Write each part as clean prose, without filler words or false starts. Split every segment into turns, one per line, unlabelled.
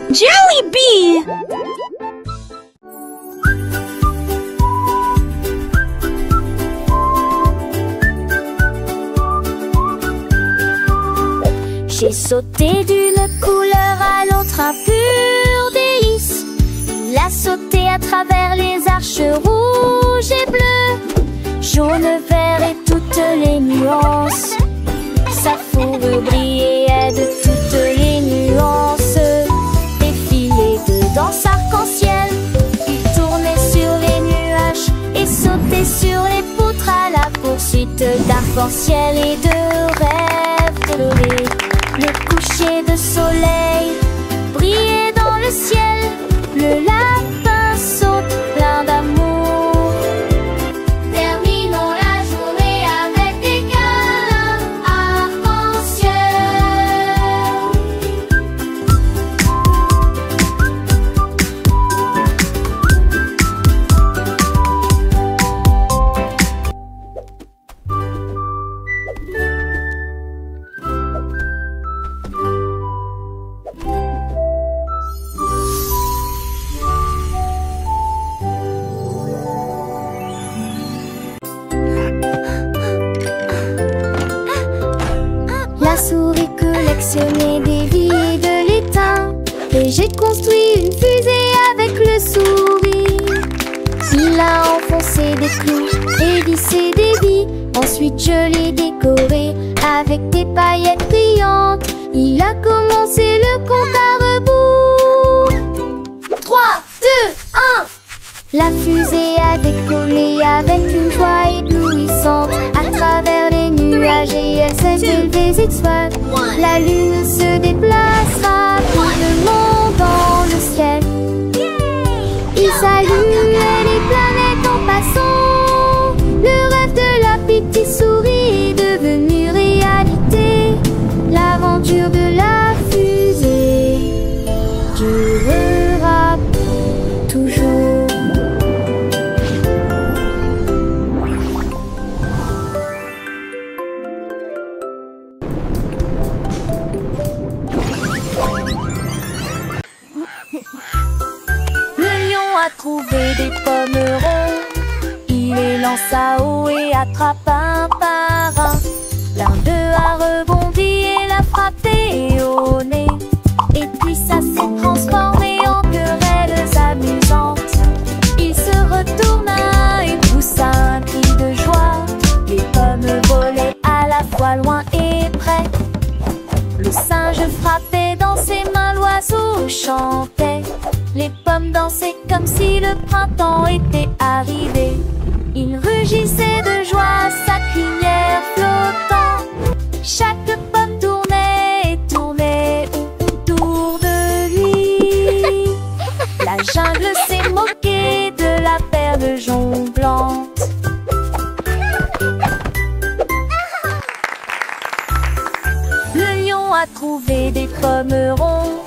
Jollibee!
J'ai sauté d'une couleur à l'autre, un pur délice. Il a sauté à travers les arches rouges et bleues, jaune, vert et toutes les nuances. Sa fourrure brillait de toutes les nuances. Défilé de danse arc-en-ciel, il tournait sur les nuages et sautait sur les poutres à la poursuite d'arc-en-ciel et de rêves colorés. Le coucher de soleil brillait dans le ciel. Le lapin saute plein d'amour. Terminons la journée avec des câlins arc-en-ciel. La souris collectionnait des billes et de l'étain, et j'ai construit une fusée avec le sourire. Il a enfoncé des clous et vissé des billes. Ensuite je l'ai décoré avec des paillettes brillantes. Il a commencé le compte à rebours. 3, 2, 1. La fusée a décollé avec une joie éblouissante à travers les nuages et elle s'est élevée zigzag. La lune se déplace rapidement dans le ciel. Il saluait les planètes en passant. Le rêve de la petite souris est devenu réalité. L'aventure de la fusée durera toujours. Le lion a trouvé des pommes rondes. Il les lança haut et attrapa un par un. L'un d'eux a rebondi et l'a frappé au nez. Et puis ça s'est transformé en querelles amusantes. Il se retourna et poussa un cri de joie. Les pommes volaient à la fois loin et près. Le singe frappait dans ses mains, l'oiseau chantait. Les pommes dansaient comme si le printemps était arrivé. Il rugissait de joie à sa crinière flottant. Chaque pomme tournait et tournait autour de lui. La jungle s'est moquée de la perle jonglante. Le lion a trouvé des pommes rondes.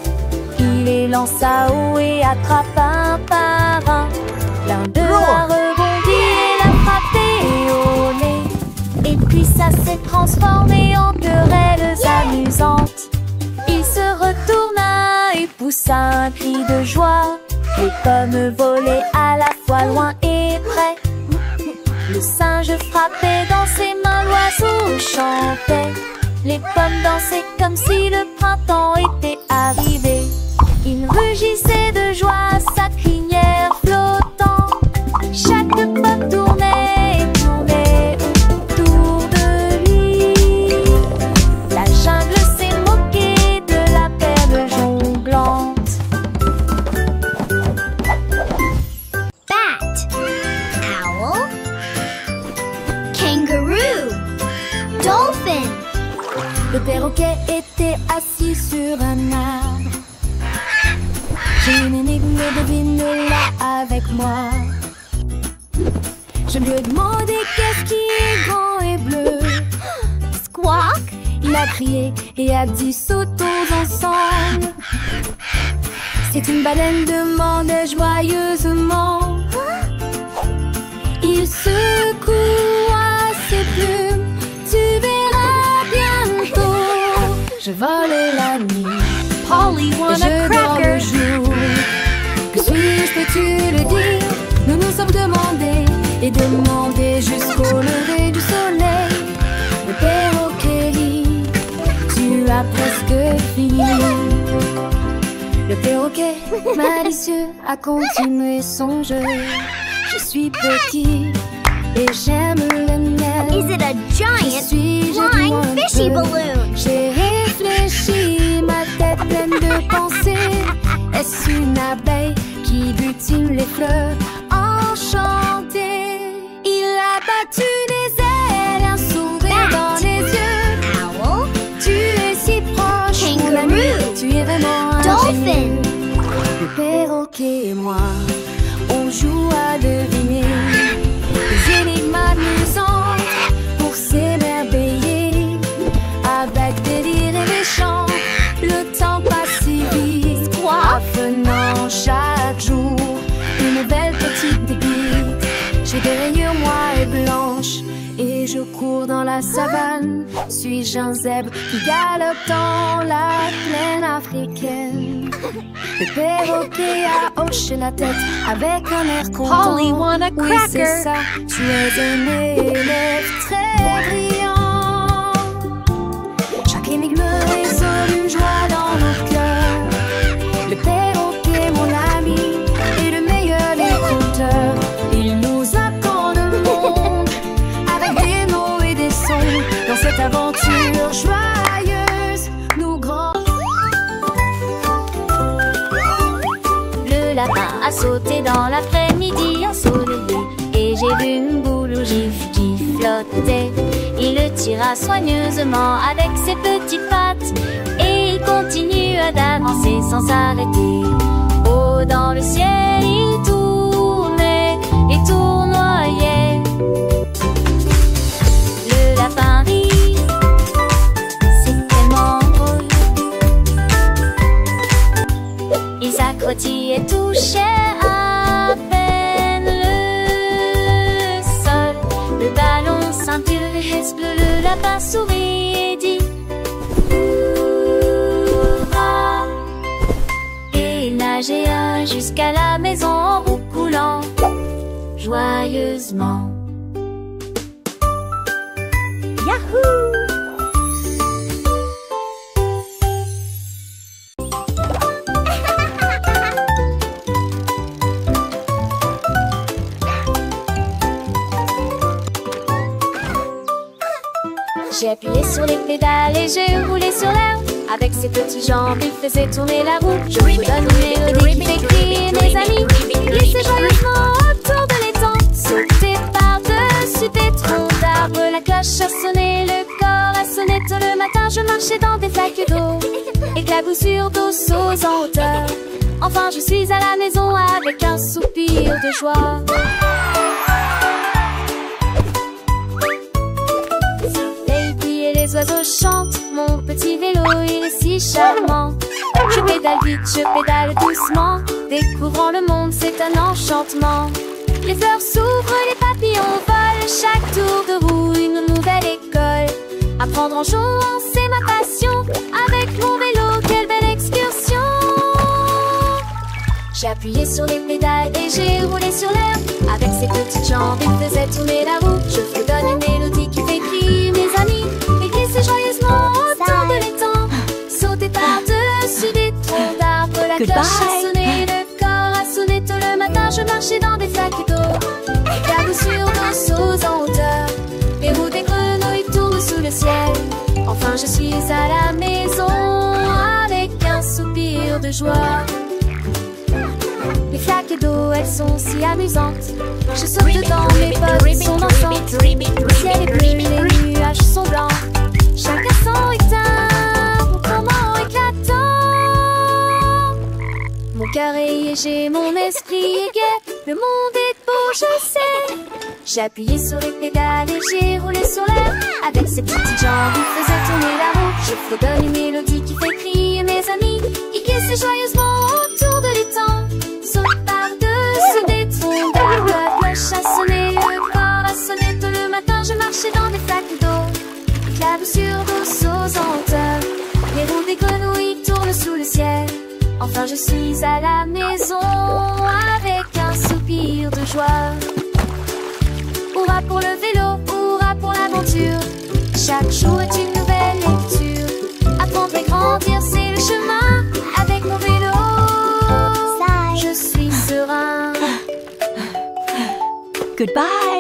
Il les lança haut et attrapa un par un. L'un d'eux a rebondi et l'a frappé au nez. Et puis ça s'est transformé en querelles amusantes. Il se retourna et poussa un cri de joie. Les pommes volaient à la fois loin et près. Le singe frappait dans ses mains, l'oiseau chantait. Les pommes dansaient comme si le printemps était arrivé. Il rugissait de joie à sa crinière flottant. Chaque pomme tournait et tournait autour de lui. La jungle s'est moquée de la perle jonglante.
Bat, owl, kangaroo, dolphin.
Le perroquet était assis sur un arbre. J'ai une énigme, devine-la avec moi. Je lui ai demandé qu'est-ce qui est grand et bleu. Squawk, il a crié et a dit sautons ensemble. C'est une baleine, demandai-je joyeusement. Il secoua ses plumes, tu verras bientôt. Je volais la nuit, Polly want a cracker.
Que suis-je, peux-tu le dire? Nous nous sommes demandés et demandés jusqu'au lever du soleil. Le perroquet rit, tu as presque fini. Le perroquet malicieux a continué son jeu. Je suis petit et j'aime le miel.
Is it a giant flying fishy balloon?
J'ai réfléchi, ma tête pleine de pensées. Est-ce une abeille qui butine les fleurs enchantées? Il a battu les ailes, un sourire dans les yeux.
Owl.
Tu es si proche, mon ami,
Kangaroo.
tu es vraiment un
Dolphin.
génie. Le perroquet et moi, on joue à deviner des énigmes amusantes pour s'émerveiller. Avec des rires et des chants, le temps passe si vite. Apprenant chaque jour une nouvelle petite pépite. J'ai des rayures noires et blanches et je cours dans la savane. Suis-je un zèbre qui galope dans la plaine africaine? Le perroquet a hoché la tête avec un air content.
Polly want a
Oui, c'est
cracker.
ça, tu es un élève très brillant. Chaque énigme résonne une joie dans nos cœurs. Le perroquet, mon ami, est le meilleur des conteurs. Il nous apprend le monde avec des mots et des sons. Dans cette aventure joyeuse, nous grands.
Le lapin a sauté dans l'après-midi ensoleillé et j'ai vu une boule au gif qui flottait. Il le tira soigneusement avec ses petites pattes et il continua d'avancer sans s'arrêter. Haut dans le ciel, il tournait et tournoyait. Le lapin rit, c'est tellement drôle. Il s'accrotit et touchait à peine le sol. Le ballon scintillait bleu, le lapin sourit et dit Hurrah! Et il nageait jusqu'à la maison en roucoulant joyeusement. Yahoo! J'ai appuyé sur les pédales et j'ai roulé sur l'herbe. Avec ses petites jambes, il faisait tourner la roue. Je vous donne une mélodie qui fait crier mes amis. Glissez joyeusement autour de l'étang. Sautez par-dessus des troncs d'arbres. La cloche a sonné, le corps a sonné tôt le matin. Je marchais dans des flaques d'eau, éclaboussures d'eau sauts en hauteur. Enfin, je suis à la maison avec un soupir de joie. Les oiseaux chantent, mon petit vélo, il est si charmant. Je pédale vite, je pédale doucement. Découvrant le monde, c'est un enchantement. Les fleurs s'ouvrent, les papillons volent. Chaque tour de roue, une nouvelle école. Apprendre en jouant, c'est ma passion. Avec mon vélo, quelle belle excursion. J'ai appuyé sur les pédales et j'ai roulé sur l'air. Avec ses petites jambes, il faisait tourner la roue. Je vous donne une mélodie qui fait crier mes amis. C'est joyeusement autour de l'étang. Sauter par-dessus des troncs d'arbres. La cloche a sonné, le corps a sonné tôt le matin. Je marchais dans des flaques d'eau, éclaboussures d'eau sauts en hauteur. Les roues des grenouilles tournent sous le ciel. Enfin je suis à la maison avec un soupir de joie. Les flaques d'eau, elles sont si amusantes. Je saute dedans, mes potes sont dansantes. Le ciel est bleu, les nuages sont blancs. Chacun son éteint, mon comment éclatant. Mon cœur est léger, mon esprit est gai. Le monde est beau, je sais. J'ai appuyé sur les pédales et j'ai roulé sur l'air. Avec ses petites jambes, il faisait tourner la roue. Je fredonne une mélodie qui fait crier mes amis. Il glissait joyeusement autour de l'étang. Saute par-dessus des troncs d'arbres. La cloche a sonné, le corps a sonné tôt le matin. Je marchais dans des flaques d'eau, éclaboussures d'eau sauts en hauteur. Les roues des grenouilles tournent libre sous le ciel. Enfin je suis à la maison avec un soupir de joie. Hurrah pour le vélo, hurrah pour l'aventure. Chaque jour est une nouvelle lecture. Apprendre et grandir, c'est le chemin. Avec mon vélo, je suis serein.
Goodbye.